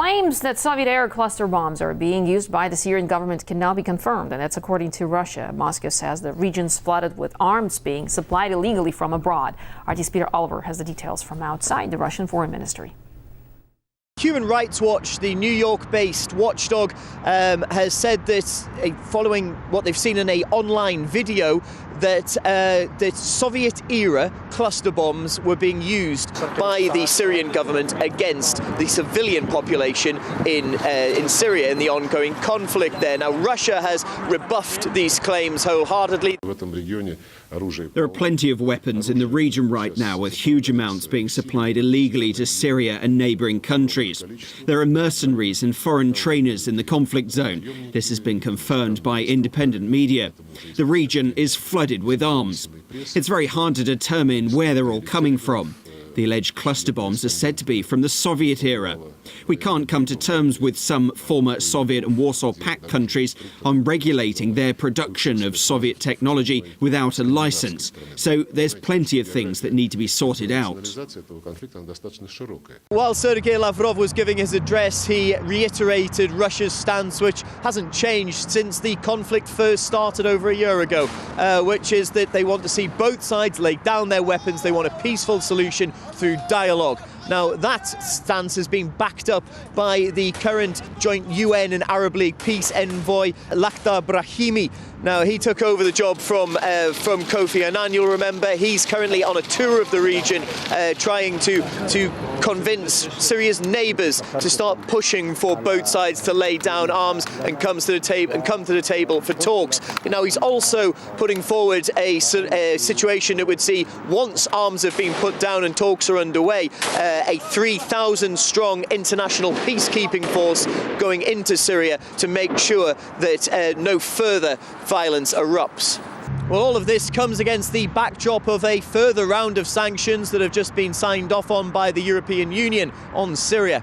Claims that Soviet-era cluster bombs are being used by the Syrian government can now be confirmed, and that's according to Russia. Moscow says the region's flooded with arms being supplied illegally from abroad. RT's Peter Oliver has the details from outside the Russian Foreign Ministry. Human Rights Watch, the New York-based watchdog, has said that following what they've seen in an online video, that the Soviet-era cluster bombs were being used by the Syrian government against the civilian population in Syria in the ongoing conflict there. Now, Russia has rebuffed these claims wholeheartedly. There are plenty of weapons in the region right now, with huge amounts being supplied illegally to Syria and neighbouring countries. There are mercenaries and foreign trainers in the conflict zone. This has been confirmed by independent media. The region is flooded with arms. It's very hard to determine where they're all coming from. The alleged cluster bombs are said to be from the Soviet era. We can't come to terms with some former Soviet and Warsaw Pact countries on regulating their production of Soviet technology without a license. So there's plenty of things that need to be sorted out. While Sergei Lavrov was giving his address, he reiterated Russia's stance, which hasn't changed since the conflict first started over a year ago, which is that they want to see both sides lay down their weapons. They want a peaceful solution through dialogue. Now, that stance has been backed up by the current joint UN and Arab League peace envoy, Lakhdar Brahimi. Now, he took over the job from Kofi Annan, you'll remember. He's currently on a tour of the region, trying to convince Syria's neighbours to start pushing for both sides to lay down arms and come to the table for talks. Now, he's also putting forward a situation that would see, once arms have been put down and talks are underway, a 3,000 strong international peacekeeping force going into Syria to make sure that no further violence erupts. Well, all of this comes against the backdrop of a further round of sanctions that have just been signed off on by the European Union on Syria.